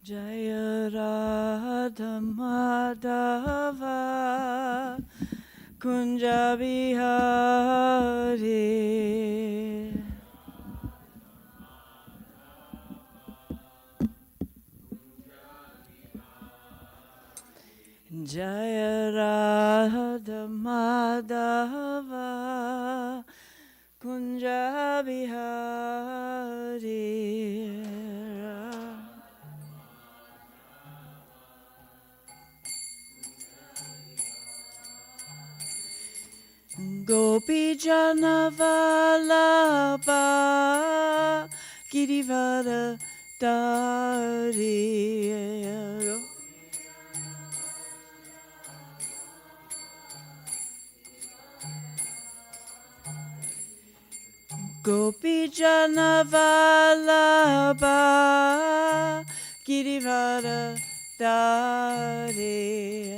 Jaya Radha Madhava Kunja Bihari Jaya Radha Madhava Kunja Bihari Gopi Janavalabha Girivara Dari Gopi Janavalabha Girivara Dari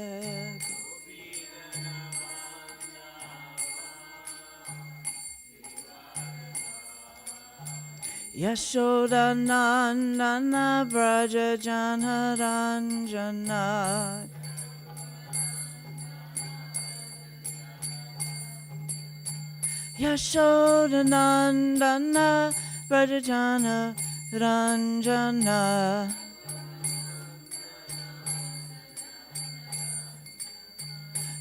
Yashoda Nandana Braja Janaranjana Yashoda Nandana Braja Janaranjana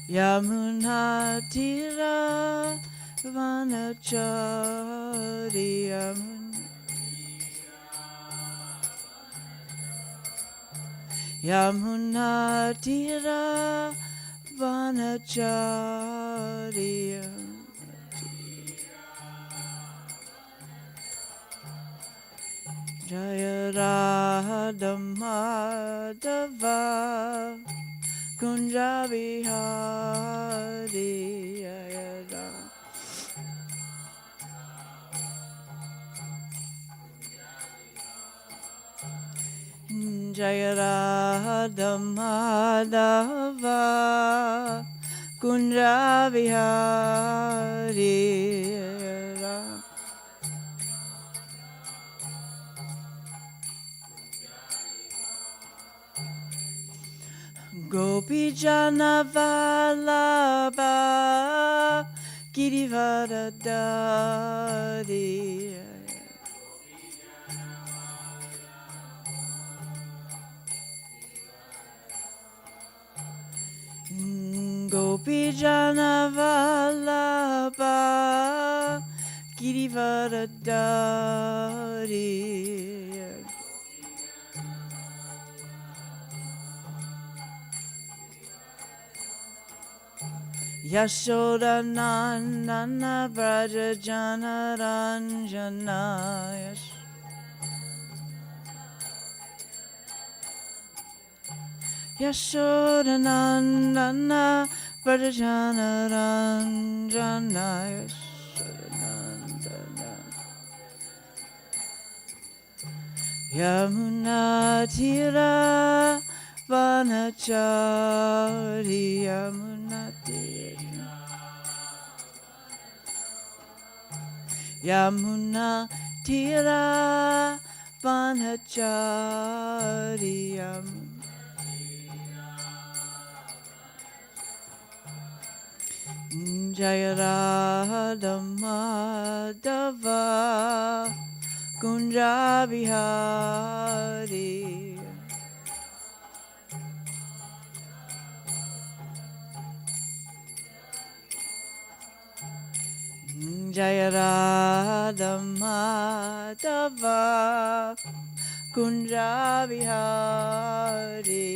Yamuna Tira Vanachari Yamuna Tira Vanachari Jaya Radha Madhava Kunja Bihari Jaya Radha Jaya Radha Madhava Kunja Bihari Gopi Janavalabha Girivara Dari Gopi Janavalabha Girivara Dari Yashoda Nandana Braja Janaranjana Yashoda Nandana Braja Janaranjana Yamuna Tira Vanachari Yamuna Tira Yamuna Tira Vanachari Jaya Radha Madhava Kunja Bihari Jaya Radha Madhava Kunja Bihari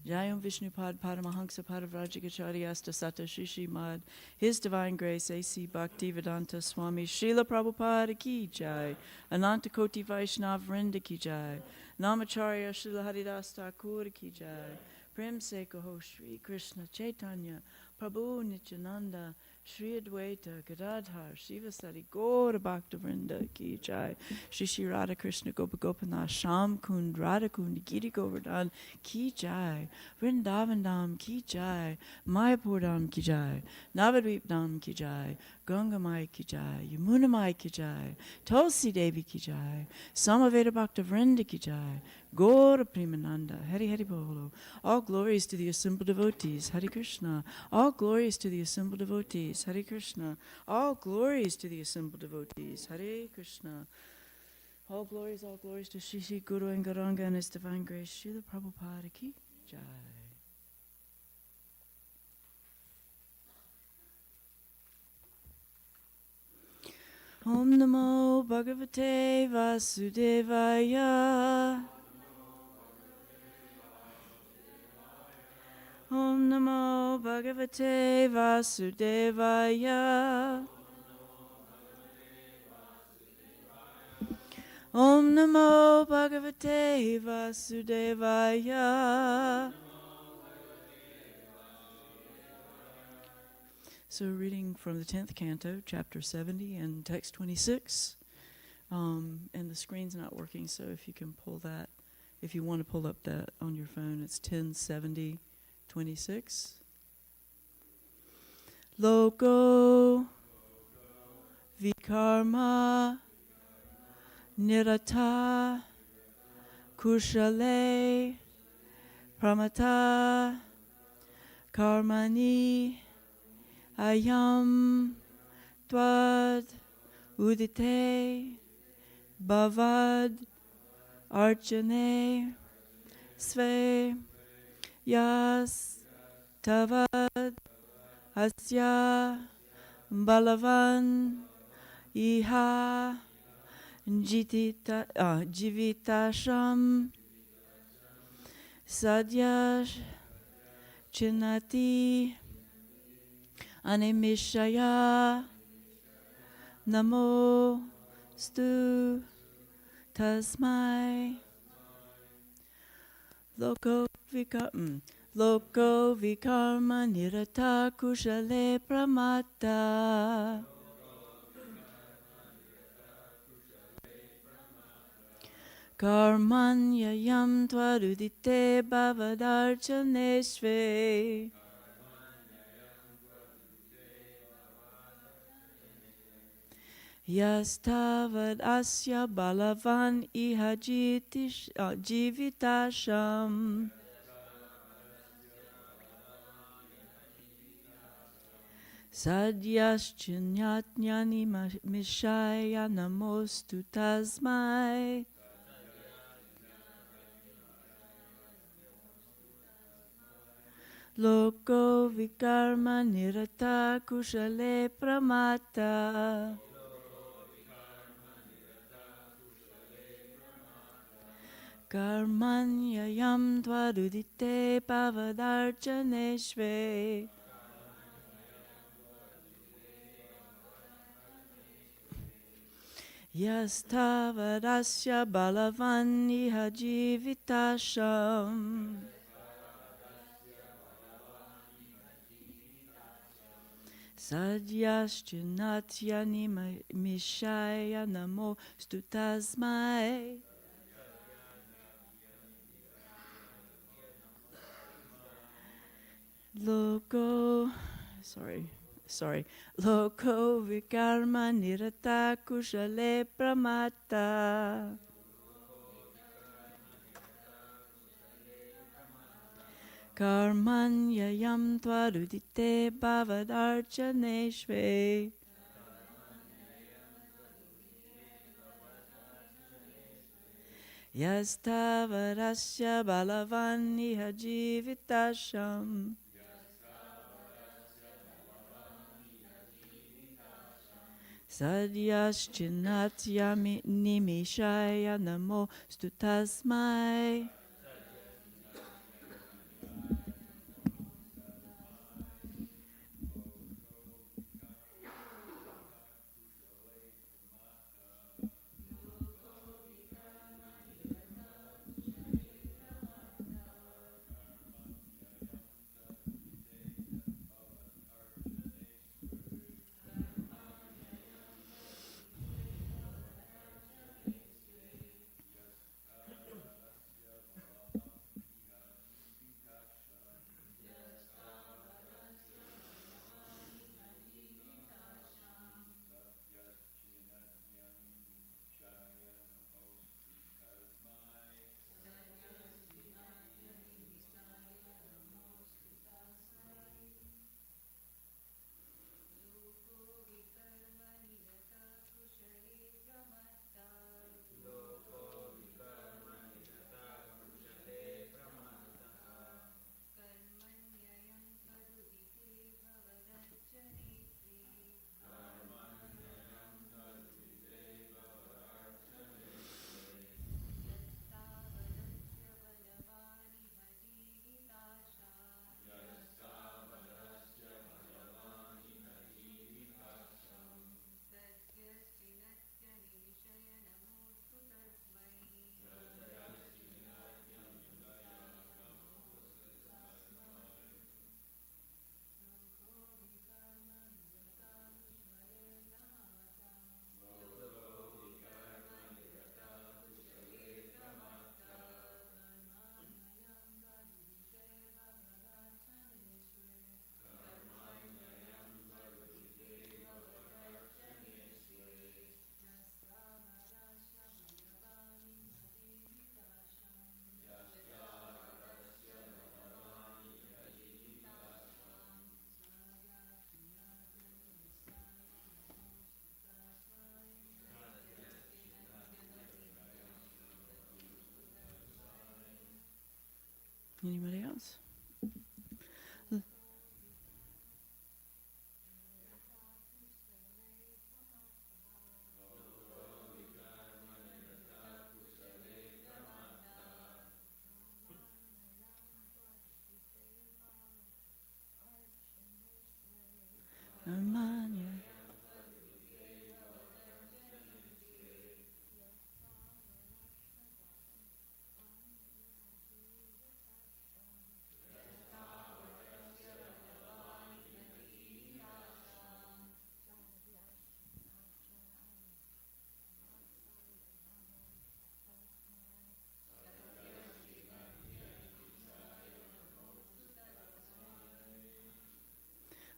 Jayam Vishnupad Paramahansa Padavrajagacharya Sata Shishi Mad His Divine Grace A.C. Bhaktivedanta Swami Srila Prabhupada Ki Jai Ananta Koti Vaishnav Vrinda Ki Jai Namacharya Srila Haridas Thakur Ki Jai Prem Se Kaho Shri Krishna Chaitanya Prabhu Nityananda Shri Advaita Gadadhar Shiva Sari Gaura Bhakta Vrinda Ki Jai, Shri Shri Radha Krishna Gopa Gopinath Sham Kund Radha Kund Giri Govardhan Ki Jai, Vrindavan Dham Ki Jai, Mayapur Dham Ki Jai, Navadvip Dham Ki Jai, Ganga Mai Ki Jai, Yamuna Mai Ki Jai, Tulsi Devi Ki Jai, Samaveda Bhakta Vrinda Ki Jai, Gaura Premananda, Hari Hari Bolo. All glories to the assembled devotees, Hari Krishna. All glories to the assembled devotees, Hari Krishna. All glories to the assembled devotees, Hare Krishna. All glories to Shri Shri Guru and Gauranga and His Divine Grace, Srila Prabhupada Ki Jai. Om Namo Bhagavate Vasudevaya. Om Namo Bhagavate Vasudevaya. Om Namo Bhagavate Vasudevaya. So reading from the 10th canto, chapter 70 and text 26. And the screen's not working, so if you can pull that, if you want to pull up that on your phone, it's 1070, 26. Loko vikarma nirata kushale pramata karmani ayam tvad udite bavad archane sve yas tavad asya balavan iha jivitasham sadyash chinati animishaya namo stu tasmai loko vikarma nirata kushale pramata karmanyayam tvarudite bhavadarchaneshve yastavad asya balavan iha jivitasham sadyaschinyatnyani mishaya namostu tasmai loko vikarma nirata kushale pramata karmanyayam tvarudite pavadarchaneshve yastavadasya balavan iha jivitasham sadyaschinatyani mishaya namo stutasmai loko vikarma nirata kushale pramata karmanyayam tvarudite bhavadarchaneshve yastavarasya balavan iha jivitasham sadyaschinatyami nimishaya namo stutasmai Anybody else? Amanya.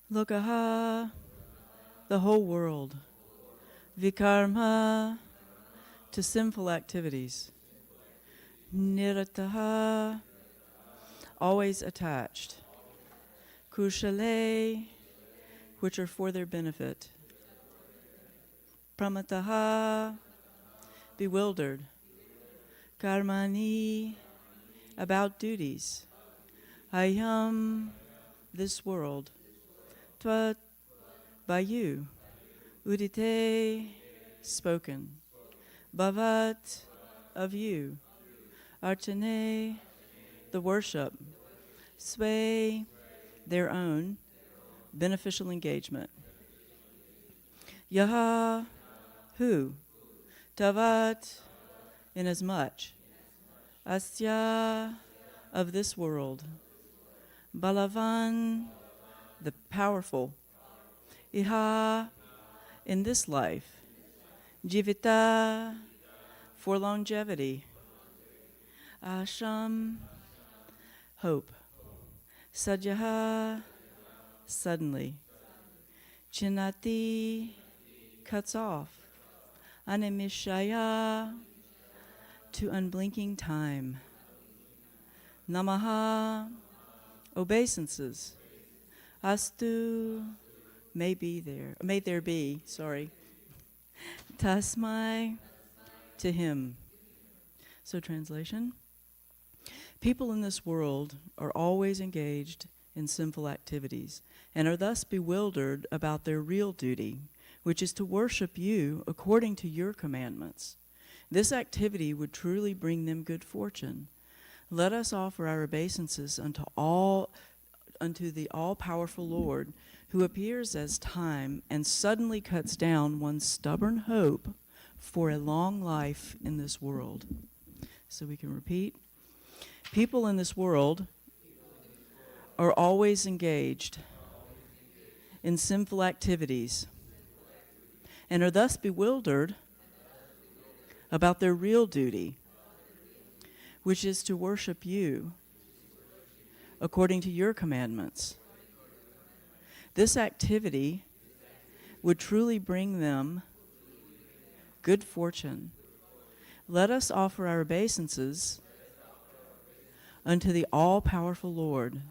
Lokaha, the whole world. Vikarma, to sinful activities. Nirataha, always attached. Kushale, which are for their benefit. Pramataha, bewildered. Karmani, about duties. Ayam, this world. Tvat, by you. Udite, spoken. Bhavat, of you. Archane, the worship. Sway, their own, beneficial engagement. Yaha, who. Tavat, inasmuch. Asya, of this world. Balavan, the powerful. Iha, in this life. Jivita, for longevity. Asham, hope. Sajaha, suddenly. Chinati, cuts off. Animishaya, to unblinking time. Namaha, obeisances. Astu, may there be. Tasmai, to him. So translation. People in this world are always engaged in sinful activities and are thus bewildered about their real duty, which is to worship you according to your commandments. This activity would truly bring them good fortune. Let us offer our obeisances unto the all-powerful Lord, who appears as time and suddenly cuts down one's stubborn hope for a long life in this world. So we can repeat. People in this world are always engaged in sinful activities and are thus bewildered about their real duty, which is to worship you according to your commandments. This activity would truly bring them good fortune. Let us offer our obeisances unto the all-powerful Lord,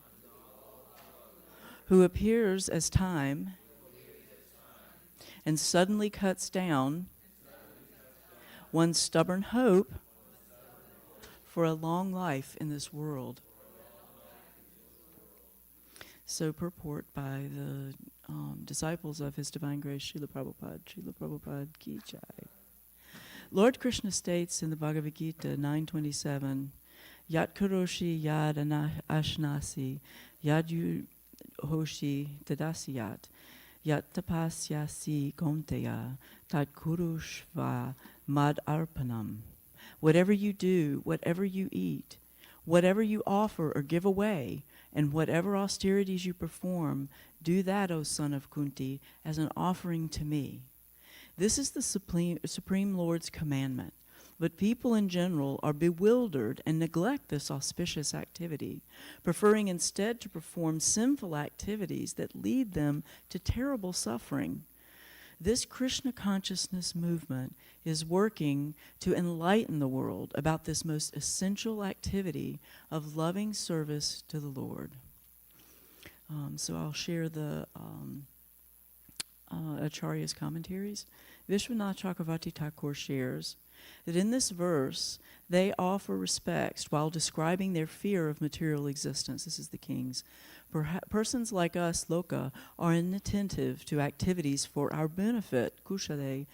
who appears as time and suddenly cuts down one's stubborn hope for a long life in this world. So purport by the disciples of His Divine Grace, Srila Prabhupada Ki Jai. Lord Krishna states in the Bhagavad Gita 9:27, Yat karoshi yad ashnasi, yad hoshi tadasiyat, yat tapasyasi gonteya, tat kurushva mad arpanam. Whatever you do, whatever you eat, whatever you offer or give away, and whatever austerities you perform, do that, O son of Kunti, as an offering to me. This is the Supreme Lord's commandment. But people in general are bewildered and neglect this auspicious activity, preferring instead to perform sinful activities that lead them to terrible suffering. This Krishna consciousness movement is working to enlighten the world about this most essential activity of loving service to the Lord. So I'll share the Acharya's commentaries. Vishwanath Chakravarti Thakur shares, that in this verse they offer respects while describing their fear of material existence. This is the kings. Persons like us, Loka, are inattentive to activities for our benefit, kushale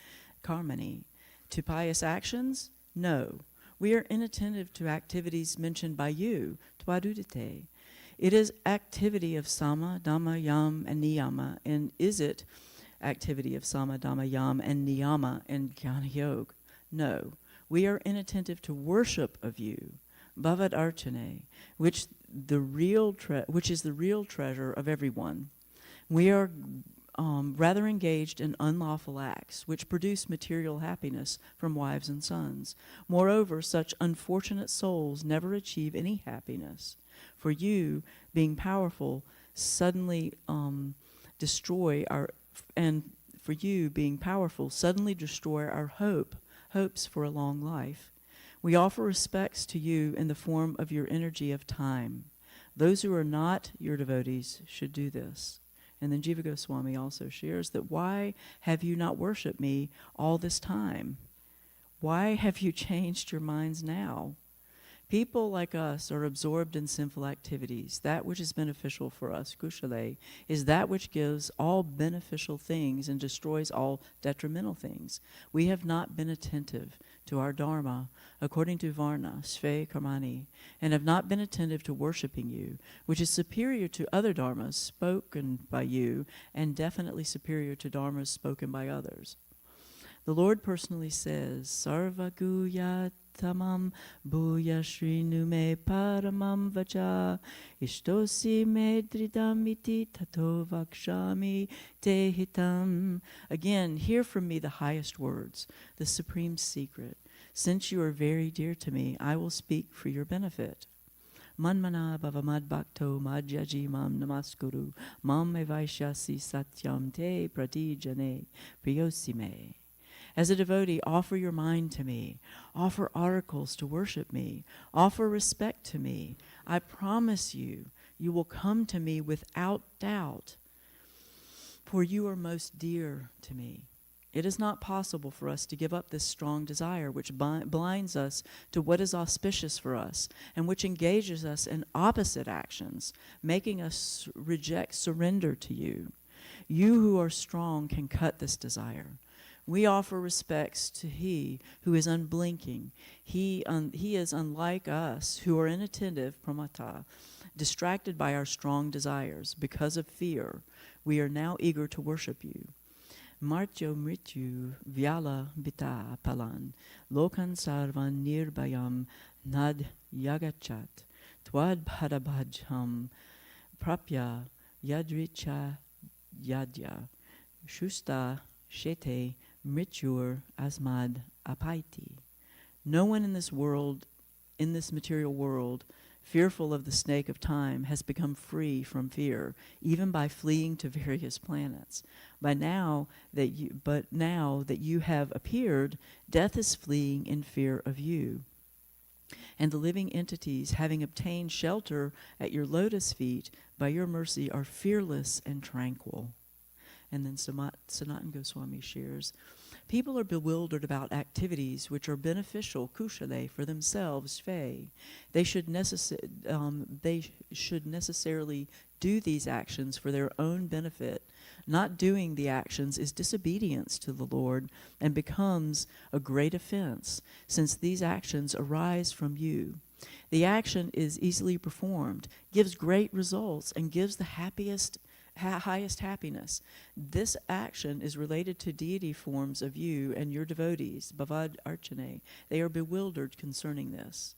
karmani. To pious actions? No. We are inattentive to activities mentioned by you, twadudite. It is activity of sama, dhamma, yam, and niyama, and is it activity of sama, dhamma, yam, and niyama and jnana yoga? No. We are inattentive to worship of you, bhavad archane, which is the real treasure of everyone. We are rather engaged in unlawful acts, which produce material happiness from wives and sons. Moreover, such unfortunate souls never achieve any happiness. For you, being powerful, suddenly destroy our hopes for a long life. We offer respects to you in the form of your energy of time. Those who are not your devotees should do this. And then Jiva Goswami also shares that why have you not worshipped me all this time? Why have you changed your minds now? People like us are absorbed in sinful activities. That which is beneficial for us, kushale, is that which gives all beneficial things and destroys all detrimental things. We have not been attentive to our dharma according to varna, sve, karmani, and have not been attentive to worshipping you, which is superior to other dharmas spoken by you and definitely superior to dharmas spoken by others. The Lord personally says, Sarva Guya Tamam Bhuya Shrinu Me Paramam Vacha Ishtosi Me Dridamiti Tato Vakshami Te Hitam. Again, hear from me the highest words, the supreme secret. Since you are very dear to me, I will speak for your benefit. Manmana bhavamad bhakto madhyaji mam namaskuru mam evaishyasi satyam te pratijane priyosime. As a devotee, offer your mind to me. Offer articles to worship me. Offer respect to me. I promise you, you will come to me without doubt, for you are most dear to me. It is not possible for us to give up this strong desire which blinds us to what is auspicious for us and which engages us in opposite actions, making us reject surrender to you. You who are strong can cut this desire. We offer respects to He who is unblinking. He is unlike us who are inattentive, pramata, distracted by our strong desires. Because of fear, we are now eager to worship you. Martyo mrityu vyala bita palan lokan sarvan nirbhayam nad yagachat twad bhadabhajham prapya yadricha yadya shusta shete mrityur asmad apaiti. No one in this world, in this material world, fearful of the snake of time, has become free from fear, even by fleeing to various planets. But now that you have appeared, death is fleeing in fear of you. And the living entities, having obtained shelter at your lotus feet, by your mercy are fearless and tranquil. And then Sanatan Goswami shares, people are bewildered about activities which are beneficial, kushale, for themselves, fe. They should necessarily do these actions for their own benefit. Not doing the actions is disobedience to the Lord and becomes a great offense, since these actions arise from you. The action is easily performed, gives great results, and gives the highest happiness. This action is related to deity forms of you and your devotees, bhavad archane. They are bewildered concerning this.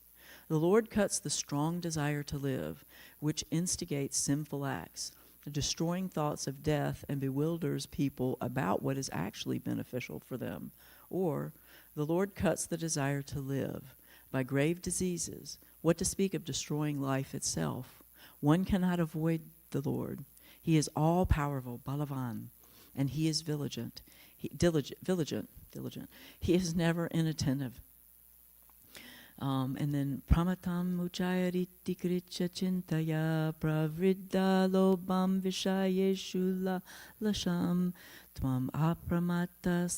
The Lord cuts the strong desire to live, which instigates sinful acts, destroying thoughts of death, and bewilders people about what is actually beneficial for them. Or, the Lord cuts the desire to live by grave diseases, what to speak of destroying life itself. One cannot avoid the Lord. He is all-powerful, Balavan, and He is diligent. He is never inattentive. And then pramatam uchayariti kritya chintaya pravridda lobam vishayeshu lasham tvam apramata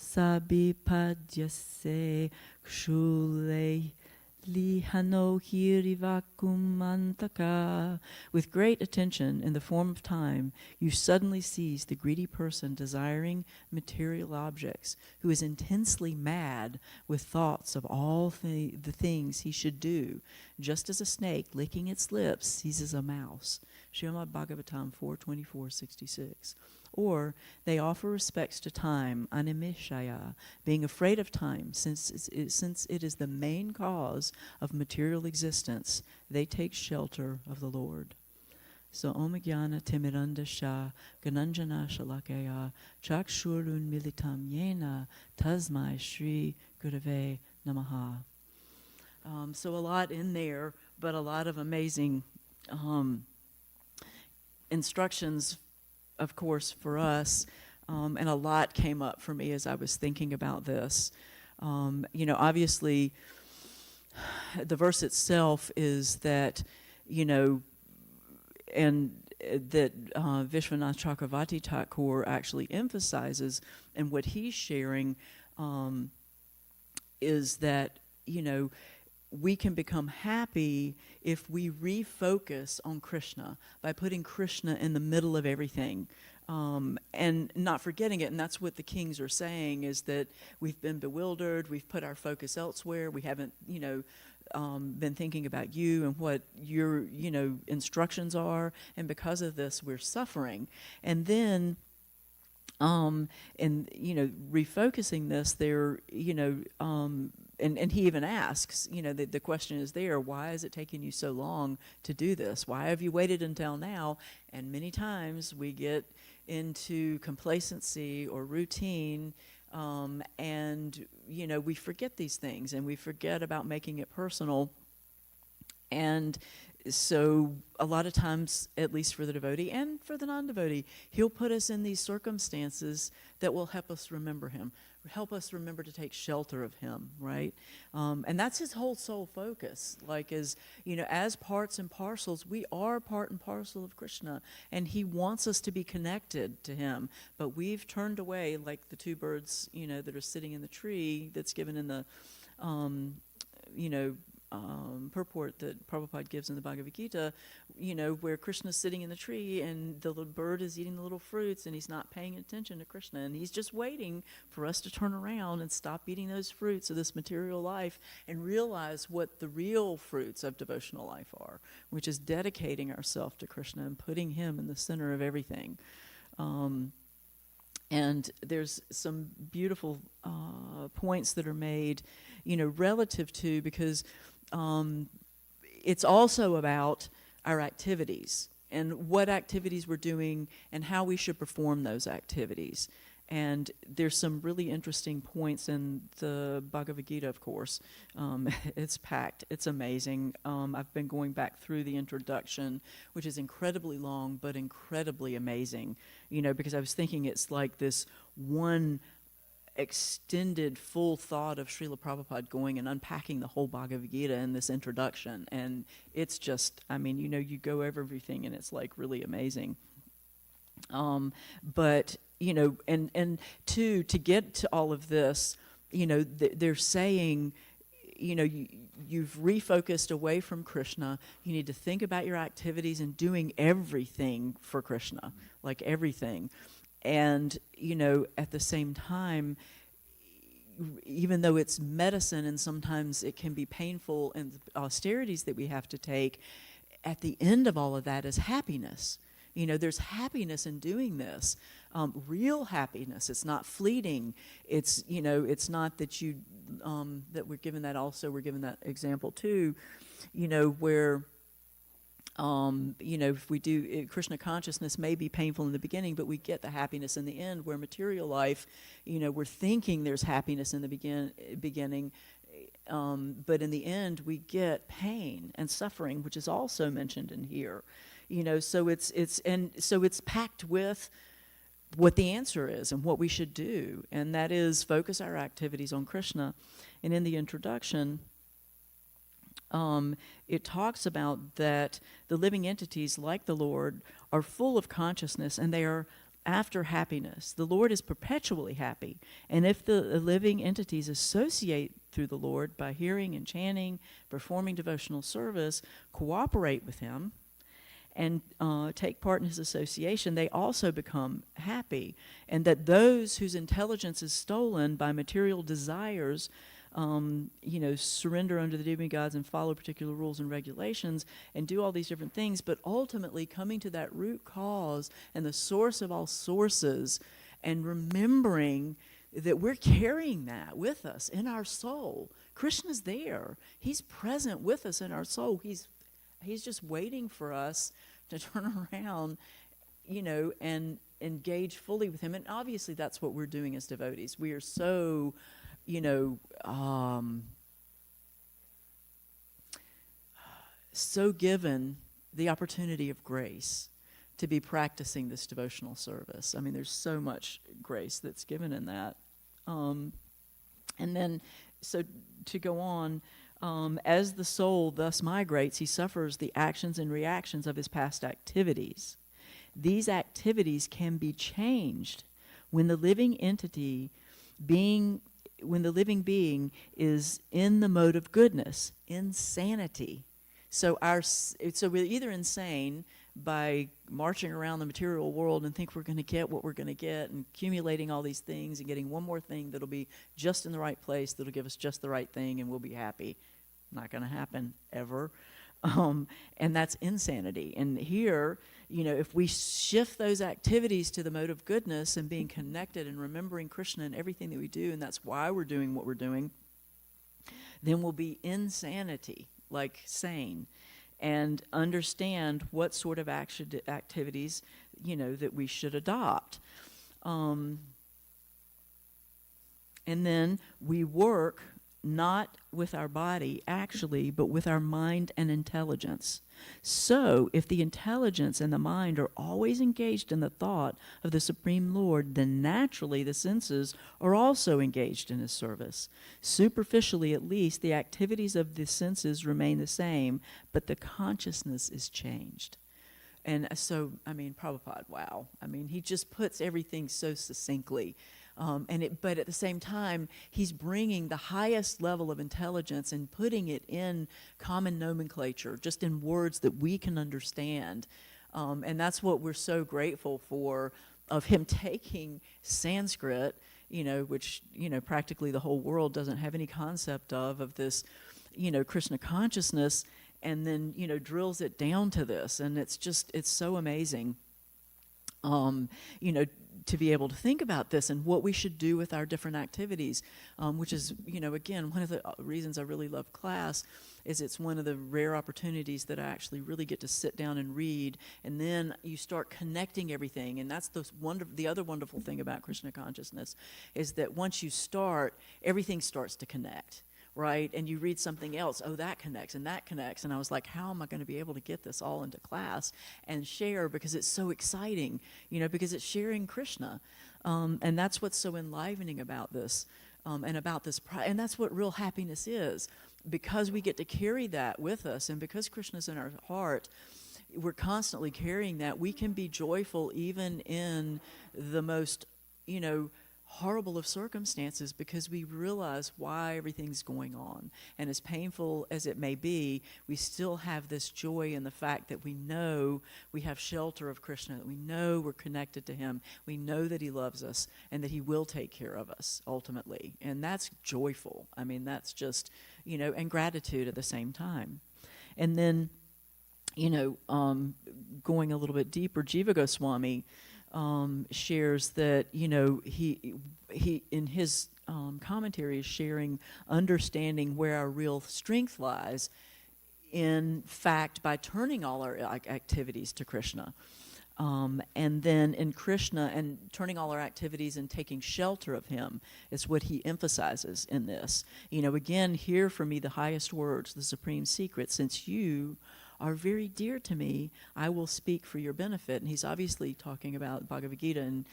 sabipadyase kshule lihano hirivakumantaka. With great attention in the form of time, you suddenly seize the greedy person desiring material objects, who is intensely mad with thoughts of all the things he should do, just as a snake licking its lips seizes a mouse. Srimad Bhagavatam 4:24-66. Or they offer respects to time, animishaya, being afraid of time, since it is the main cause of material existence. They take shelter of the Lord. So Om Jnana Timirandasha Gananjana Shalakaya Chakshurun Militam Yena Tasmai Shri Gurave Namaha. So a lot in there, but a lot of amazing instructions, of course, for us, and a lot came up for me as I was thinking about this. Obviously, the verse itself is that, and that Vishwanath Chakravarti Thakur actually emphasizes, and what he's sharing is that, we can become happy if we refocus on Krishna by putting Krishna in the middle of everything, and not forgetting it. And that's what the kings are saying, is that we've been bewildered, we've put our focus elsewhere, we haven't, been thinking about you and what your, instructions are, and because of this, we're suffering. And then refocusing this, there, and he even asks, the question is there, why is it taking you so long to do this? Why have you waited until now? And many times we get into complacency or routine, and, we forget these things, and we forget about making it personal. And so a lot of times, at least for the devotee and for the non-devotee, he'll put us in these circumstances that will help us remember him, help us remember to take shelter of him, right? And that's his whole sole focus. Like, as parts and parcels, we are part and parcel of Krishna, and he wants us to be connected to him. But we've turned away, like the two birds, that are sitting in the tree that's given in the, purport that Prabhupada gives in the Bhagavad Gita, where Krishna's sitting in the tree and the little bird is eating the little fruits, and he's not paying attention to Krishna, and he's just waiting for us to turn around and stop eating those fruits of this material life and realize what the real fruits of devotional life are, which is dedicating ourselves to Krishna and putting him in the center of everything. And there's some beautiful points that are made, relative to, because it's also about our activities and what activities we're doing and how we should perform those activities. And there's some really interesting points in the Bhagavad Gita, of course. It's packed. It's amazing. I've been going back through the introduction, which is incredibly long, but incredibly amazing, because I was thinking it's like this one extended full thought of Srila Prabhupada going and unpacking the whole Bhagavad Gita in this introduction. And it's just, you go over everything and it's like really amazing. But, and to get to all of this, they're saying, you've refocused away from Krishna. You need to think about your activities and doing everything for Krishna, like everything. And, at the same time, even though it's medicine and sometimes it can be painful and austerities that we have to take, at the end of all of that is happiness. There's happiness in doing this, real happiness. It's not fleeting. It's, it's not that that we're given that also, we're given that example too, where, if we do, Krishna consciousness may be painful in the beginning, but we get the happiness in the end, where material life, we're thinking there's happiness in the beginning, but in the end we get pain and suffering, which is also mentioned in here. So it's packed with what the answer is and what we should do, and that is focus our activities on Krishna. And in the introduction, it talks about that the living entities, like the Lord, are full of consciousness, and they are after happiness. The Lord is perpetually happy. And if the living entities associate through the Lord by hearing and chanting, performing devotional service, cooperate with him, and take part in his association, they also become happy. And that those whose intelligence is stolen by material desires, surrender unto the demigods and follow particular rules and regulations and do all these different things, but ultimately coming to that root cause and the source of all sources and remembering that we're carrying that with us in our soul. Krishna's there. He's present with us in our soul. He's just waiting for us to turn around, and engage fully with him. And obviously that's what we're doing as devotees. We are so, so given the opportunity of grace to be practicing this devotional service. I mean, there's so much grace that's given in that. And then, so to go on, as the soul thus migrates, he suffers the actions and reactions of his past activities. These activities can be changed when the living being is in the mode of goodness, insanity. So we're either insane by marching around the material world and think we're going to get what we're going to get and accumulating all these things and getting one more thing that'll be just in the right place, that'll give us just the right thing, and we'll be happy. Not going to happen ever. And that's insanity. And here, if we shift those activities to the mode of goodness and being connected and remembering Krishna in everything that we do, and that's why we're doing what we're doing, then we'll be insanity, like sane, and understand what sort of activities, that we should adopt. And then we work not with our body, actually, but with our mind and intelligence. So, if the intelligence and the mind are always engaged in the thought of the Supreme Lord, then naturally the senses are also engaged in his service. Superficially, at least, the activities of the senses remain the same, but the consciousness is changed. And so, Prabhupada, wow. He just puts everything so succinctly. But at the same time, he's bringing the highest level of intelligence and putting it in common nomenclature, just in words that we can understand. And that's what we're so grateful for, of him taking Sanskrit, which, practically the whole world doesn't have any concept of this, Krishna consciousness, and then, drills it down to this. And it's so amazing. To be able to think about this and what we should do with our different activities, which is, again, one of the reasons I really love class is it's one of the rare opportunities that I actually really get to sit down and read, and then you start connecting everything. And that's the other wonderful thing about Krishna consciousness is that once you start, everything starts to connect. Right? And you read something else, that connects, and that connects. And I was like, how am I going to be able to get this all into class and share? Because it's so exciting, because it's sharing Krishna. And that's what's so enlivening about this, and about this. And that's what real happiness is. Because we get to carry that with us, and because Krishna's in our heart, we're constantly carrying that. We can be joyful even in the most, horrible of circumstances, because we realize why everything's going on. And as painful as it may be, we still have this joy in the fact that we know we have shelter of Krishna, that we know we're connected to him, we know that he loves us, and that he will take care of us ultimately. And that's joyful. That's just, and gratitude at the same time. And then, going a little bit deeper, Jiva Goswami shares that, he in his commentary is sharing, understanding where our real strength lies, in fact, by turning all our activities to Krishna. And then in Krishna, and turning all our activities and taking shelter of him is what he emphasizes in this. Again, hear from me the highest words, the supreme secret, since you are very dear to me, I will speak for your benefit. And he's obviously talking about Bhagavad Gita and,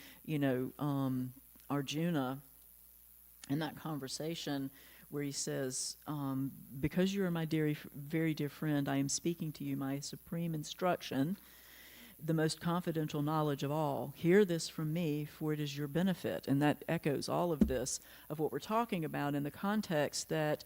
Arjuna, in that conversation where he says, because you are my very dear friend, I am speaking to you my supreme instruction. the most confidential knowledge of all. Hear this from me, for it is your benefit. And that echoes all of this, of what we're talking about in the context that,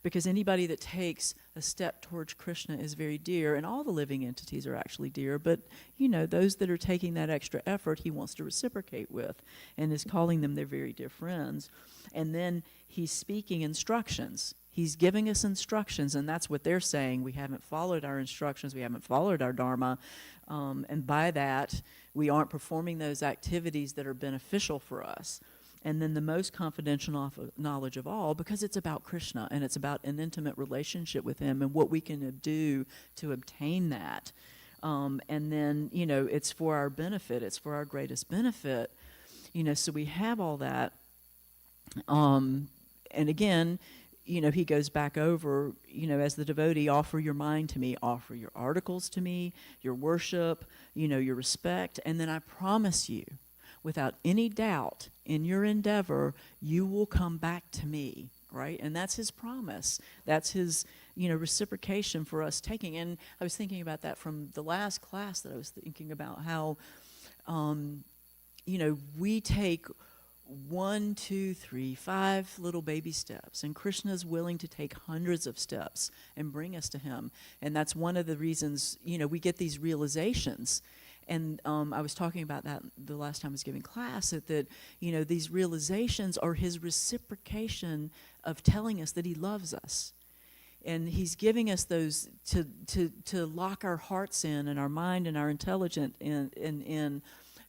because anybody that takes a step towards Krishna is very dear, and all the living entities are actually dear, but, those that are taking that extra effort, he wants to reciprocate with, and is calling them their very dear friends. And then he's speaking instructions. He's giving us instructions, and that's what they're saying. We haven't followed our instructions. We haven't followed our dharma. And by that, we aren't performing those activities that are beneficial for us. And then the most confidential knowledge of all, because it's about Krishna, and it's about an intimate relationship with him and what we can do to obtain that. And then, it's for our benefit. It's for our greatest benefit. So we have all that. And again, he goes back over, as the devotee, offer your mind to me, offer your articles to me, your worship, your respect, and then I promise you, without any doubt in your endeavor, you will come back to me, right? And that's his promise. That's his, reciprocation for us taking. And I was thinking about that from the last class, that I was thinking about how, we take 1, 2, 3, 5 little baby steps, and Krishna is willing to take hundreds of steps and bring us to him. And that's one of the reasons, we get these realizations. And I was talking about that the last time I was giving class, that these realizations are his reciprocation of telling us that he loves us. And he's giving us those to lock our hearts in, and our mind and our intelligence in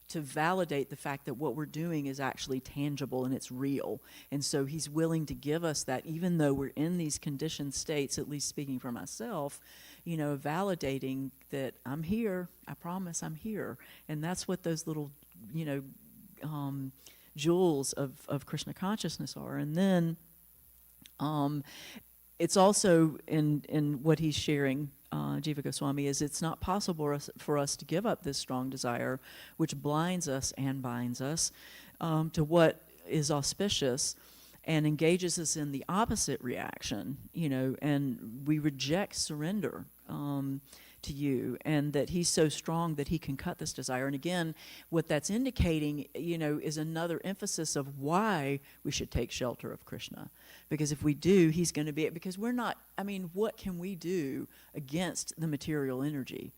to validate the fact that what we're doing is actually tangible and it's real. And so he's willing to give us that, even though we're in these conditioned states, at least speaking for myself, validating that I'm here, I promise I'm here. And that's what those little, jewels of Krishna consciousness are. And then it's also in what he's sharing, Jiva Goswami, is it's not possible for us to give up this strong desire, which blinds us and binds us to what is auspicious, and engages us in the opposite reaction, and we reject surrender to you, and that he's so strong that he can cut this desire. And again, what that's indicating, is another emphasis of why we should take shelter of Krishna. Because if we do, he's going to be, because we're not, what can we do against the material energy?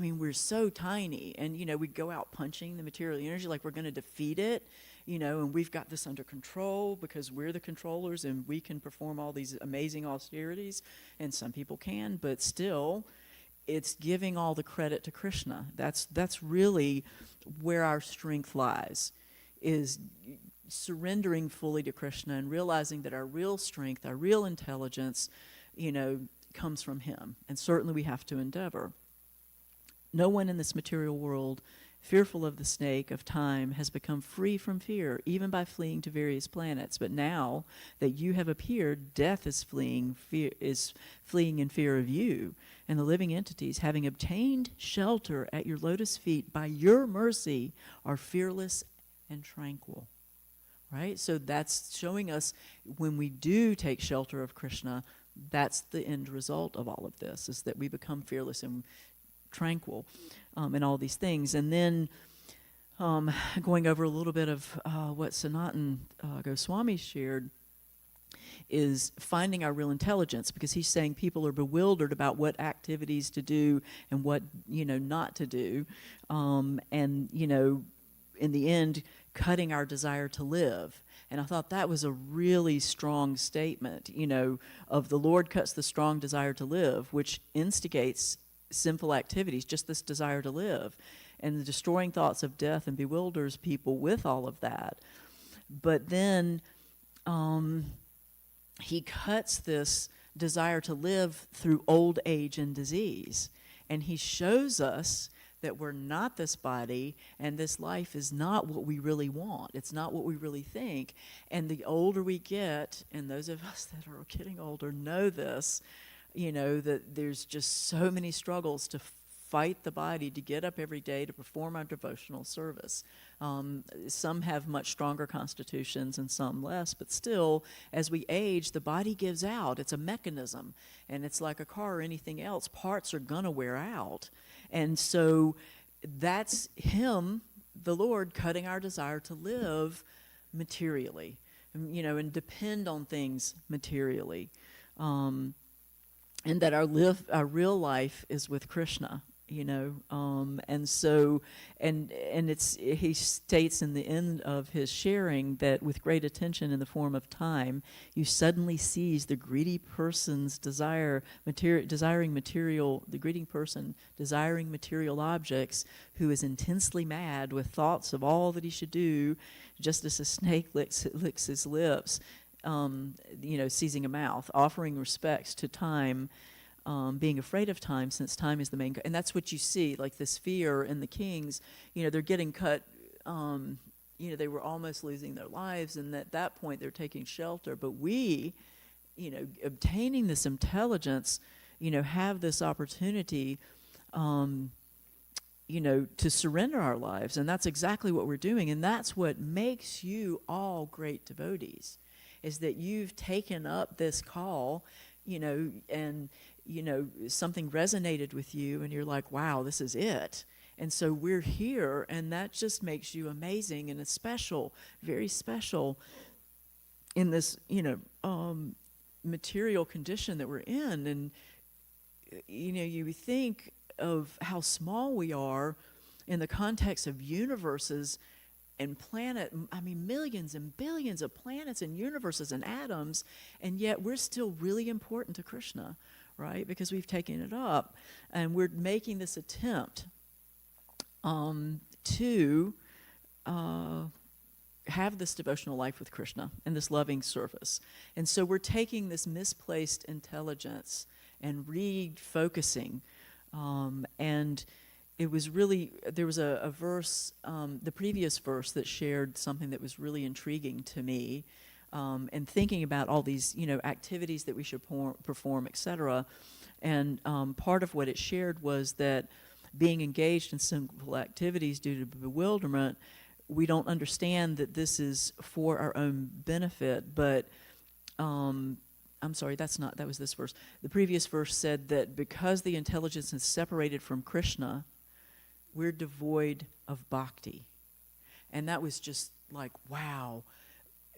We're so tiny, and, we go out punching the material energy like we're going to defeat it, and we've got this under control because we're the controllers and we can perform all these amazing austerities, and some people can, but still, it's giving all the credit to Krishna. That's really where our strength lies, is surrendering fully to Krishna and realizing that our real strength, our real intelligence, comes from him. And certainly we have to endeavor. No one in this material world, fearful of the snake of time, has become free from fear, even by fleeing to various planets. But now that you have appeared, death is fleeing in fear of you. And the living entities, having obtained shelter at your lotus feet by your mercy, are fearless and tranquil. Right? So that's showing us, when we do take shelter of Krishna, that's the end result of all of this, is that we become fearless and tranquil in all these things. And then going over a little bit of what Sanatan Goswami shared, is finding our real intelligence, because he's saying people are bewildered about what activities to do and what, not to do. And, in the end, cutting our desire to live. And I thought that was a really strong statement, of the Lord cuts the strong desire to live, which instigates sinful activities, just this desire to live, and the destroying thoughts of death, and bewilders people with all of that. But then he cuts this desire to live through old age and disease. And he shows us that we're not this body, and this life is not what we really want. It's not what we really think. And the older we get, and those of us that are getting older know this, that there's just so many struggles to fight the body to get up every day to perform our devotional service. Some have much stronger constitutions and some less, but still, as we age, the body gives out. It's a mechanism, and it's like a car or anything else. Parts are going to wear out. And so that's Him, the Lord, cutting our desire to live materially, and depend on things materially. And that our real life is with Krishna, and so, and he states in the end of his sharing that with great attention in the form of time, you suddenly seize the greedy person's the greedy person desiring material objects, who is intensely mad with thoughts of all that he should do, just as a snake licks his lips. Seizing a mouth, offering respects to time, being afraid of time, since time is the main. And that's what you see, like this fear in the kings. They're getting cut. They were almost losing their lives, and at that point they're taking shelter. But we, obtaining this intelligence, have this opportunity, to surrender our lives, and that's exactly what we're doing, and that's what makes you all great devotees. Is that you've taken up this call, and, something resonated with you, and you're like, wow, this is it. And so we're here, and that just makes you amazing, and it's special, very special in this, material condition that we're in. And, you think of how small we are in the context of universes and millions and billions of planets and universes and atoms, and yet we're still really important to Krishna, right? Because we've taken it up, and we're making this attempt to have this devotional life with Krishna and this loving service. And so we're taking this misplaced intelligence and refocusing, and it was really, there was a verse, the previous verse, that shared something that was really intriguing to me, and thinking about all these, activities that we should perform, etc. And part of what it shared was that being engaged in sinful activities due to bewilderment, we don't understand that this is for our own benefit, but I'm sorry, that was this verse. The previous verse said that because the intelligence is separated from Krishna, we're devoid of bhakti. And that was just like, wow.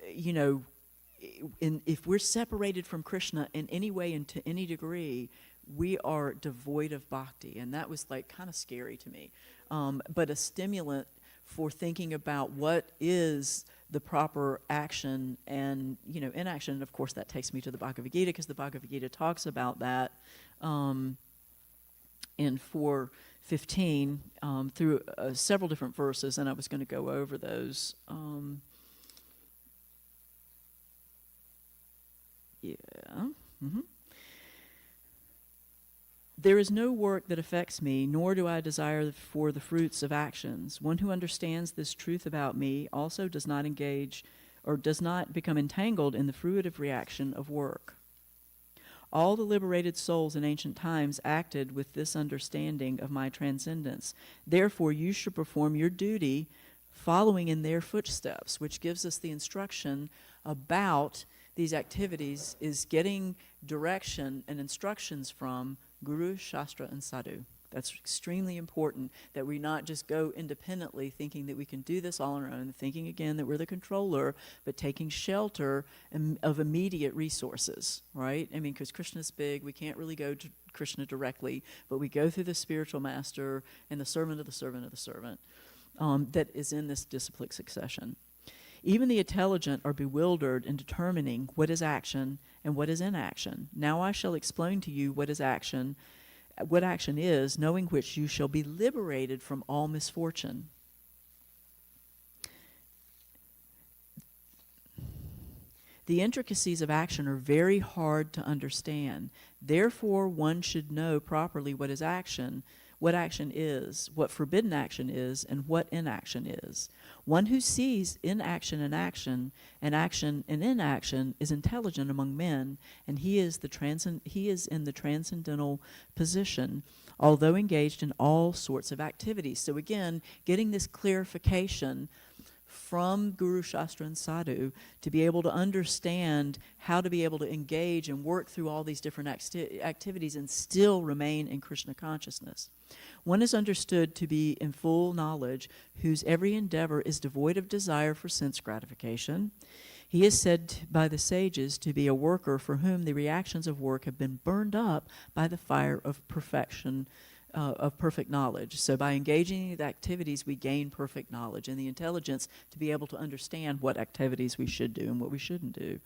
If we're separated from Krishna in any way and to any degree, we are devoid of bhakti. And that was like kind of scary to me. But a stimulant for thinking about what is the proper action and, inaction. And of course, that takes me to the Bhagavad Gita, because the Bhagavad Gita talks about that in 4:15 through several different verses, and I was going to go over those. There is no work that affects me, nor do I desire for the fruits of actions. One who understands this truth about me also does not engage or does not become entangled in the fruitive reaction of work. All the liberated souls in ancient times acted with this understanding of my transcendence. Therefore, you should perform your duty following in their footsteps, which gives us the instruction about these activities, is getting direction and instructions from Guru, Shastra, and Sadhu. That's extremely important, that we not just go independently thinking that we can do this all on our own, thinking again that we're the controller, but taking shelter of immediate resources, right? I mean, because Krishna's big, we can't really go to Krishna directly, but we go through the spiritual master and the servant of the servant of the servant that is in this disciplic succession. Even the intelligent are bewildered in determining what is action and what is inaction. Now I shall explain to you what action is, knowing which you shall be liberated from all misfortune. The intricacies of action are very hard to understand. Therefore, one should know properly what what action is, what forbidden action is, and what inaction is. One who sees inaction and action and inaction is intelligent among men, and he is in the transcendental position, although engaged in all sorts of activities. So again, getting this clarification from Guru, Shastra, and Sadhu to be able to understand how to be able to engage and work through all these different activities and still remain in Krishna consciousness. One is understood to be in full knowledge, whose every endeavor is devoid of desire for sense gratification. He is said by the sages to be a worker for whom the reactions of work have been burned up by the fire of perfection, of perfect knowledge. So by engaging in the activities, we gain perfect knowledge and the intelligence to be able to understand what activities we should do and what we shouldn't do.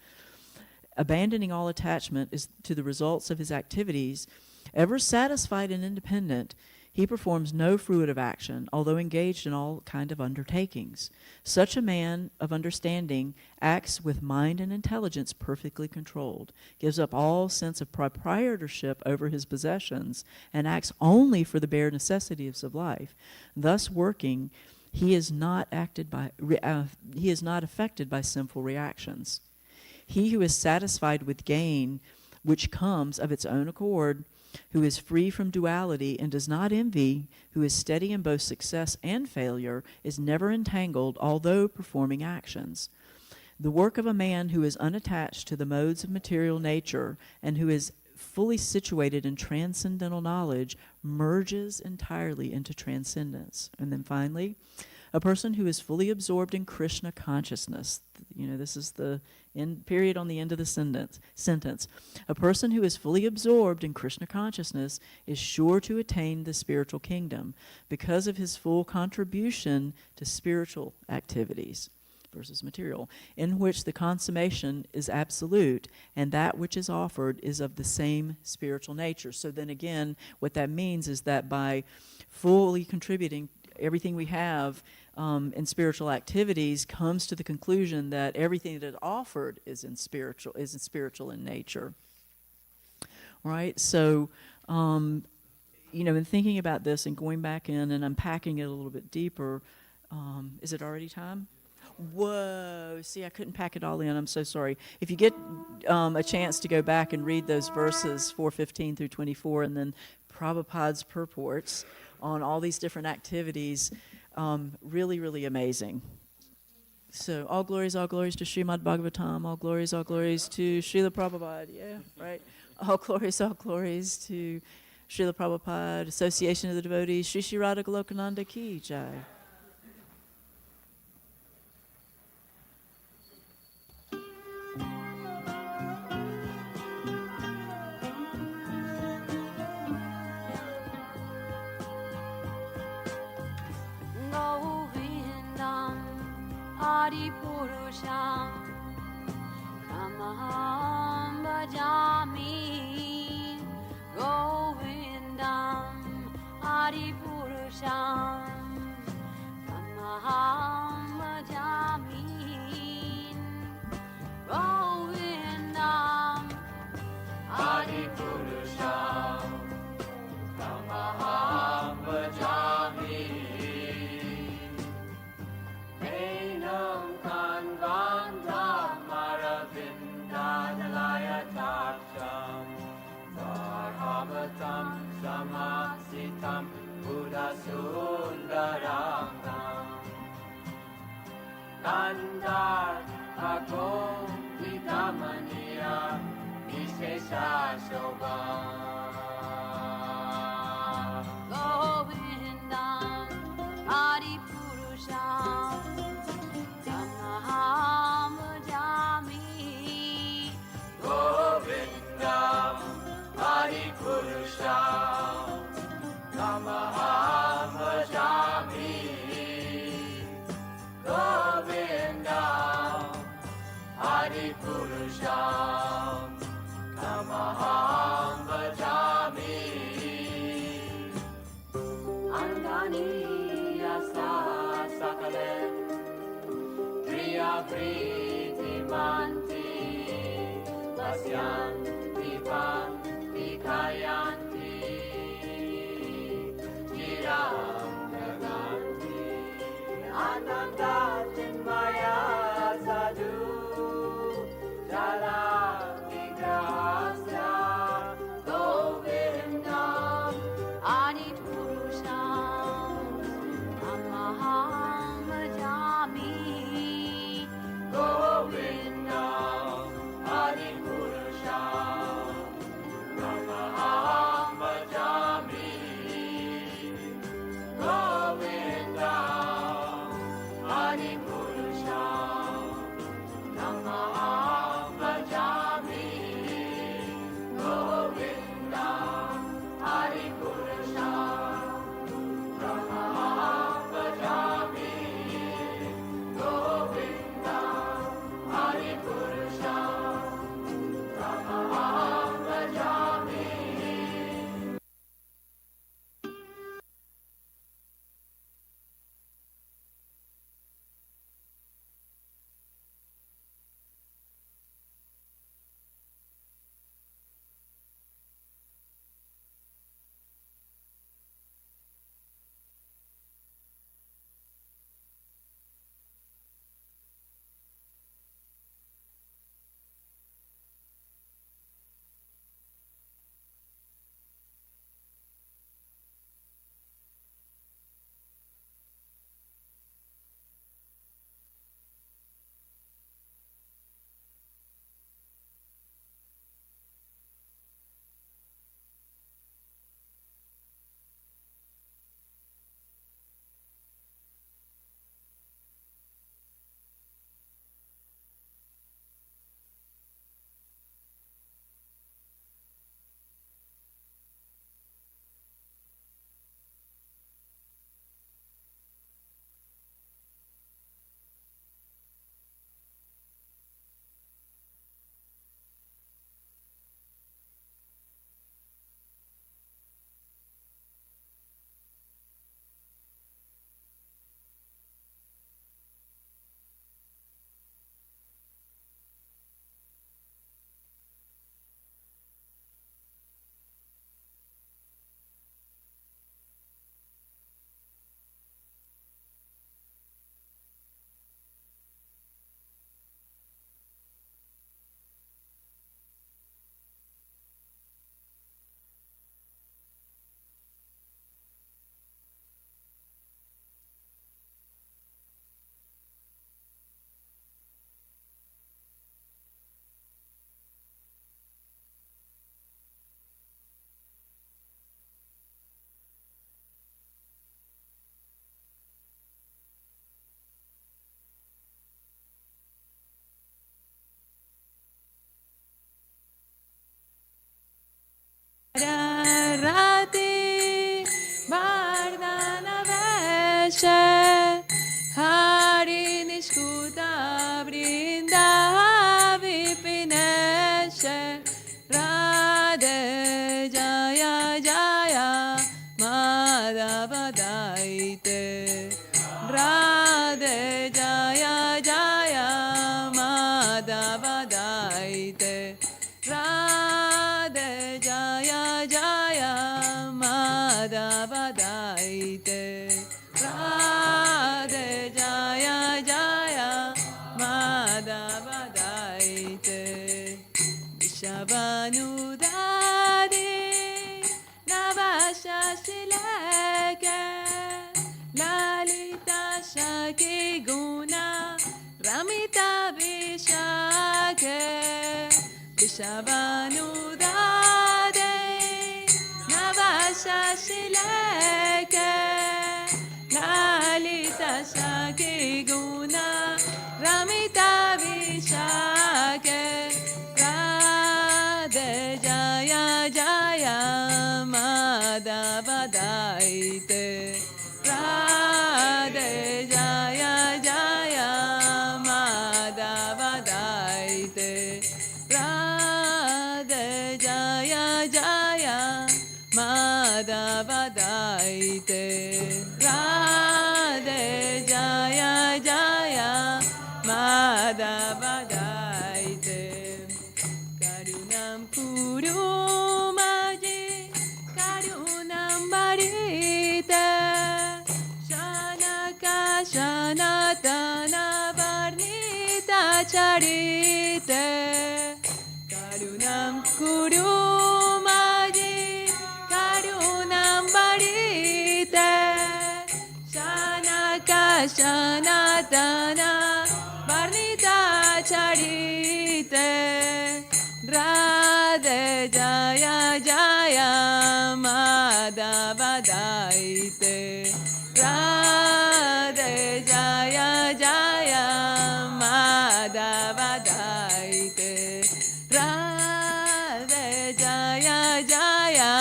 Abandoning all attachment is to the results of his activities, ever satisfied and independent, he performs no fruitive action, although engaged in all kind of undertakings. Such a man of understanding acts with mind and intelligence perfectly controlled, gives up all sense of proprietorship over his possessions, and acts only for the bare necessities of life. Thus working, he is not affected by sinful reactions. He who is satisfied with gain, which comes of its own accord, who is free from duality and does not envy, who is steady in both success and failure, is never entangled, although performing actions. The work of a man who is unattached to the modes of material nature and who is fully situated in transcendental knowledge merges entirely into transcendence. And then finally, a person who is fully absorbed in Krishna consciousness. This is the period on the end of the sentence. A person who is fully absorbed in Krishna consciousness is sure to attain the spiritual kingdom because of his full contribution to spiritual activities versus material, in which the consummation is absolute and that which is offered is of the same spiritual nature. So then again, what that means is that by fully contributing everything we have in spiritual activities comes to the conclusion that everything that is offered is spiritual in nature. Right? So, in thinking about this and going back in and unpacking it a little bit deeper, is it already time? Whoa, see, I couldn't pack it all in. I'm so sorry. If you get a chance to go back and read those verses 4:15 through 24 and then Prabhupada's purports on all these different activities, really, really amazing. So all glories to Srimad Bhagavatam, all glories to Srila Prabhupada, yeah, right? All glories to Srila Prabhupada, Association of the Devotees, Shri Shri Radha Golokananda Ki Jai. Adi Purusham Tamaham Bhajami Govindam Adi Purusham Tamaham Bhajami Govindam Adi Purusham Tamaham Bhajami Samasitam Buddha Sundaranam Kandar Agom Vidamaniya Vishesha Shobha Govindam Adi Purusham Tamaham Bhajami Govindam Adi Purusham Tamaham Bhajami Govindam Adi Purusham Tamaham Bhajami Angani Yasa Sakalen Priya Priti Manti Pasyanti Panti Kayanti Jaya Madhava Daite Radhe Jaya Jaya Madhava Daite Radhe Jaya Jaya Madhava Daite Radhe Jaya Jaya Madhava Daite Vishavanudade Navashashileke Lalita Shaki Guna Ramita Vishake Vishavanudade Navashashileke Lalita Shaki Guna Ramita Vishake Radhe Jaya Jaya Madhava Daite Radhe Jaya Jaya Madhava Daite Radhe Jaya Jaya Madhava Daite Radhe Jaya Jaya Madhava Daite Karunam Kurumaji Karunam Barite Shanaka Shanatana Varnita Charite Karunam Kurumaji Karunam Barite Shanaka Shanatana Varnita Charite Radhe Jaya Jaya Madhava Daite Radhe Jaya Jaya Madhava Daite Radhe Jaya Jaya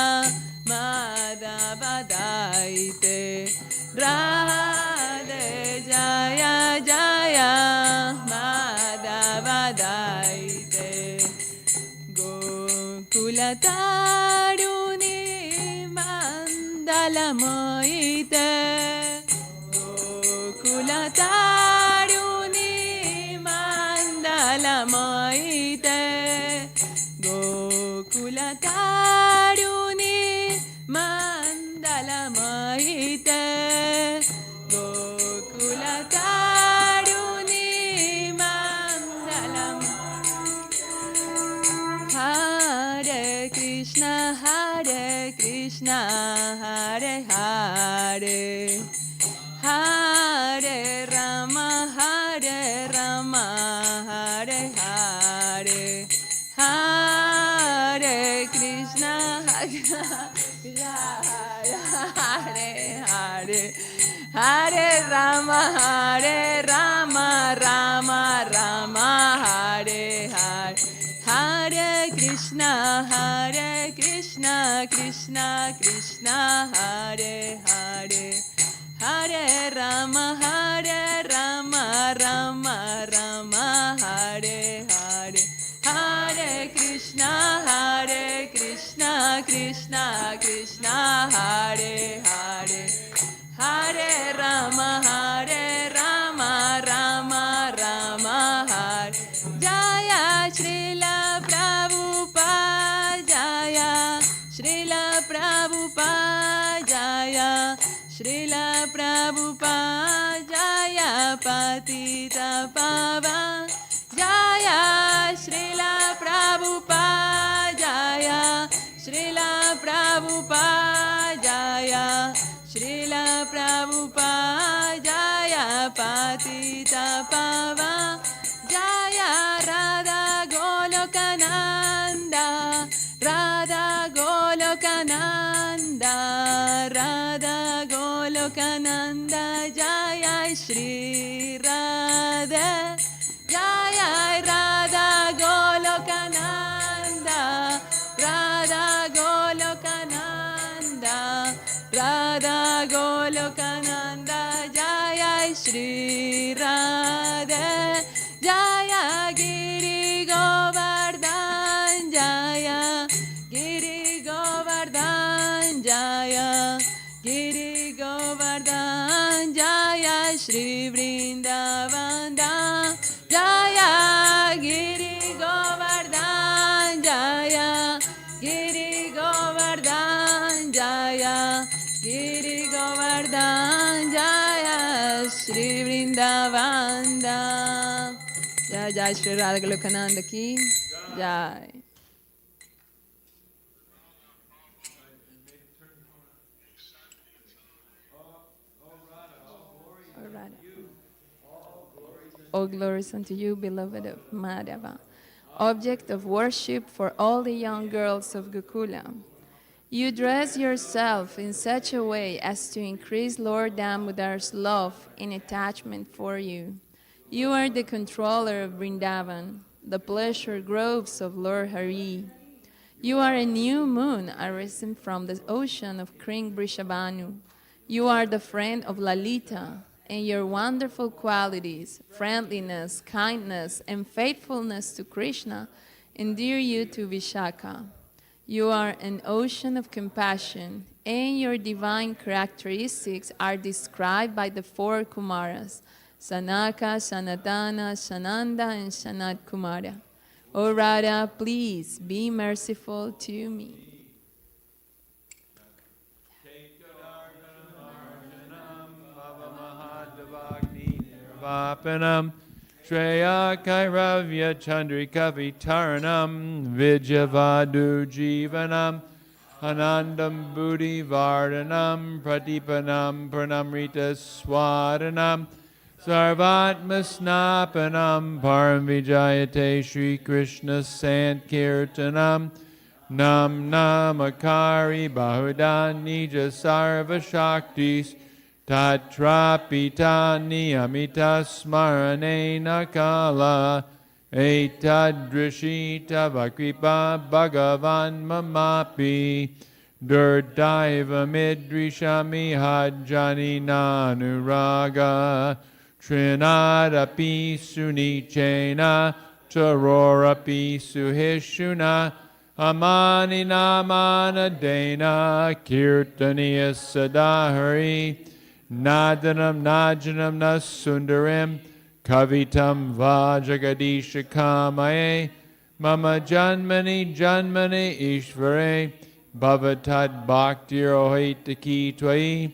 Madhava Daite Radhe Jaya Jaya Madhava Daite Gokulataruni Mandalamoite Gokulataruni Mandalamoite Gokulataruni Mandalamoite Gokulataruni Mandalamoite Hare Krishna Hare Krishna Hare Hare Hare Rama Hare Rama Hare Hare Hare Krishna Hare Hare Hare Rama Hare Rama Rama Rama Hare Hare Hare Krishna Krishna Krishna Hare Hare Hare Rama Rama Rama Hare Hare Hare Krishna Krishna Krishna Hare Hare Hare Rama Rama Rama Hare Jaya Srila Prabhupada Jaya Srila Prabhupada Jaya Srila Prabhupada Jaya Patita Pavan Jaya Srila Prabhupada Jaya Srila Prabhupada Jaya Srila Prabhupada Jaya Patita Pavan Jaya Radha Golokananda Radha Golokananda Radha Golokananda Jaya Shri Radha Jaya Radha Golokananda Radha Golokananda Radha Golokananda Jaya Shri Radha Jaya Giri Govardhan Jaya Giri Govardhan Jaya Giri Govardhan Jaya Shri Vrindavan Dham. Jai Jai Shri Radha Golokananda ki Jai. All glories unto you, beloved of Madhava, object of worship for all the young girls of Gokula. You dress yourself in such a way as to increase Lord Damodar's love and attachment for you. You are the controller of Vrindavan, the pleasure groves of Lord Hari. You are a new moon arisen from the ocean of King Brishabhanu. You are the friend of Lalita, and your wonderful qualities, friendliness, kindness, and faithfulness to Krishna, endear you to Vishaka. You are an ocean of compassion, and your divine characteristics are described by the four Kumaras, Sanaka, Sanatana, Sananda, and Sanat Kumara. O Radha, please be merciful to me. Vapanam Shreya Kairavya Chandrika Vitaranam Vijavadu Jivanam Anandam Buddhi Vardhanam Pratipanam Pranamrita Swadanam Sarvatma Snapanam Param Vijayate Shri Krishna Sankirtanam Nam Namakari Bahudan Nija Sarva Shaktis Tatrapita niyamita smarane nakala etadrishita vakripa bhagavan mamapi durdaiva midrishami hajjani nanuraga trinadapi sunichena tarorapi suhishuna amani namana dena kirtaniya sadahari Nadanam Najanam Nasundarim Kavitam Vajagadisha Kamaye Mama Janmani Janmani Ishvare Bhavatad Bhaktir Ohitaki Twai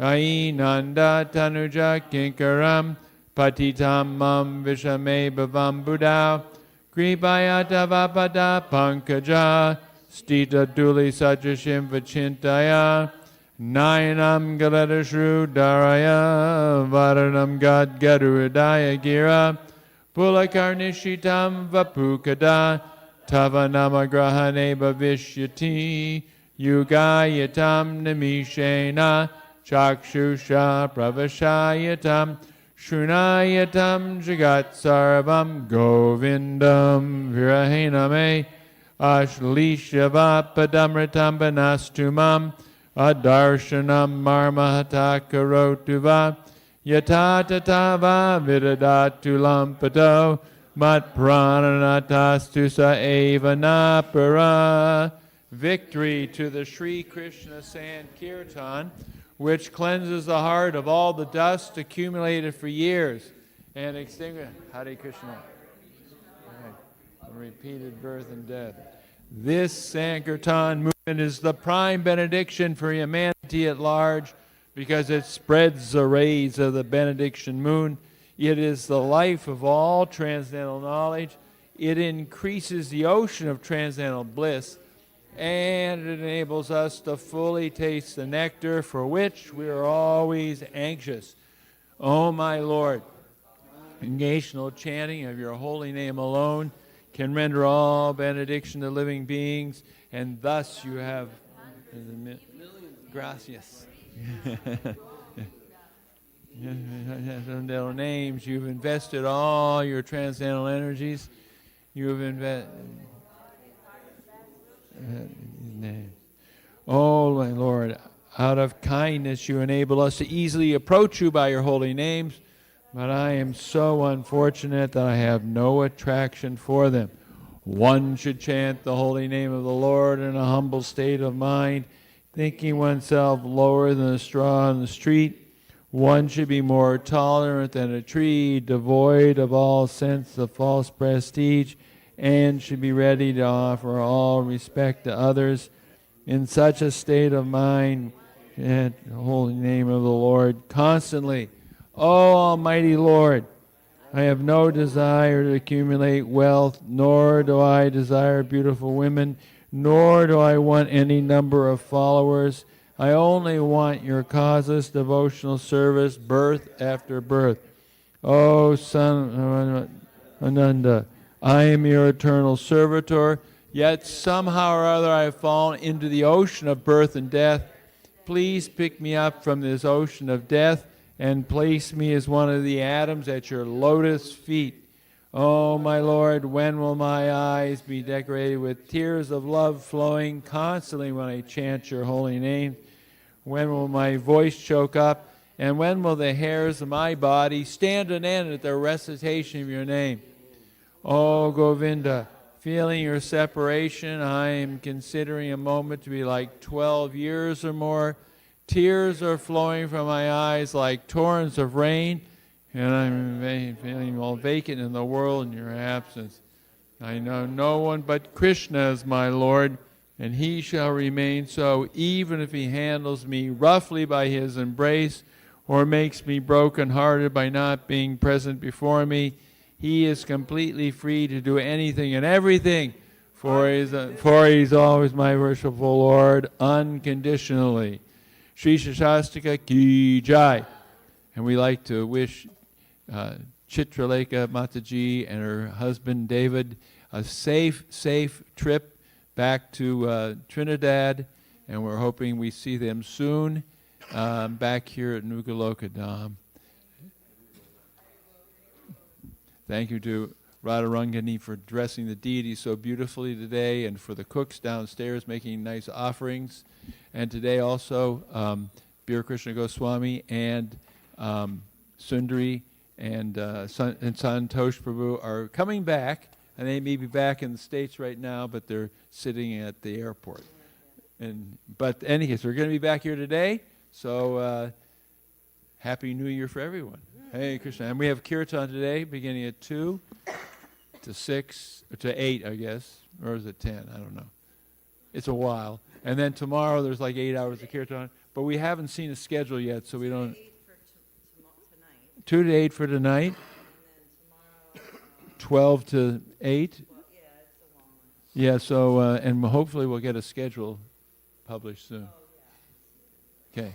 Ai Nanda Tanuja Kinkaram Patitam Mam Vishame Bhavam Buddha Kripayata Vapada Pankaja Stita Duli Sajashim Vachintaya Nayanam Galadashru Daraya Varanam Gad Gadurudaya Gira Pulakarnishitam Vapukada Tavanamagrahane Bhavishyati Yugayatam Namishena Chakshusha Pravashayatam Shrunayatam Jagat Sarvam Govindam Virahename Ashlishyavapadamritam Banastumam Adarshanam marmahata karotuva yatatava vidadatu lampato mat prananatastusa eva napara. Victory to the Sri Krishna Sankirtan, which cleanses the heart of all the dust accumulated for years and extinguishes Hare Krishna. Repeated birth and death. This Sankirtan movement is the prime benediction for humanity at large because it spreads the rays of the benediction moon. It is the life of all transcendental knowledge. It increases the ocean of transcendental bliss, and it enables us to fully taste the nectar for which we are always anxious. O my Lord, occasional chanting of your holy name alone can render all benediction to living beings, and thus you have gracias. Transcendental names, you've invested all your transcendental energies. You have invested. Oh, my Lord, out of kindness you enable us to easily approach you by your holy names. But I am so unfortunate that I have no attraction for them. One should chant the holy name of the Lord in a humble state of mind, thinking oneself lower than a straw in the street. One should be more tolerant than a tree, devoid of all sense of false prestige, and should be ready to offer all respect to others. in such a state of mind, in the holy name of the Lord, constantly. O Almighty Lord, I have no desire to accumulate wealth, nor do I desire beautiful women, nor do I want any number of followers. I only want your causeless devotional service, birth after birth. O Son of Ananda, I am your eternal servitor, yet somehow or other I have fallen into the ocean of birth and death. Please pick me up from this ocean of death and place me as one of the atoms at your lotus feet. Oh, my Lord, when will my eyes be decorated with tears of love flowing constantly when I chant your holy name? When will my voice choke up? And when will the hairs of my body stand on end at the recitation of your name? Oh, Govinda, feeling your separation, I am considering a moment to be like 12 years or more. Tears are flowing from my eyes like torrents of rain, and I'm feeling all vacant in the world in your absence. I know no one but Krishna is my Lord, and he shall remain so, even if he handles me roughly by his embrace, or makes me broken-hearted by not being present before me. He is completely free to do anything and everything, for he's always my worshipful Lord, unconditionally. Shri Shastastika Ki Jai. And we like to wish Chitraleka Mataji and her husband David a safe trip back to Trinidad, and we're hoping we see them soon back here at New Goloka Dham. Thank you to Radharangani for dressing the deity so beautifully today, and for the cooks downstairs making nice offerings. And today also, Bir Krishna Goswami and Sundari and Santosh Prabhu are coming back, and they may be back in the States right now, but they're sitting at the airport. But in any case, we're going to be back here today, so Happy New Year for everyone. Hey Krishna. And we have Kirtan today, beginning at 2 to 6, or to 8, I guess. Or is it 10? I don't know. It's a while. And then tomorrow there's like 8 hours of Kirtan. But we haven't seen a schedule yet, so we don't... 2 to 8 for tonight. 12 to 8. Yeah, so, and hopefully we'll get a schedule published soon. Okay.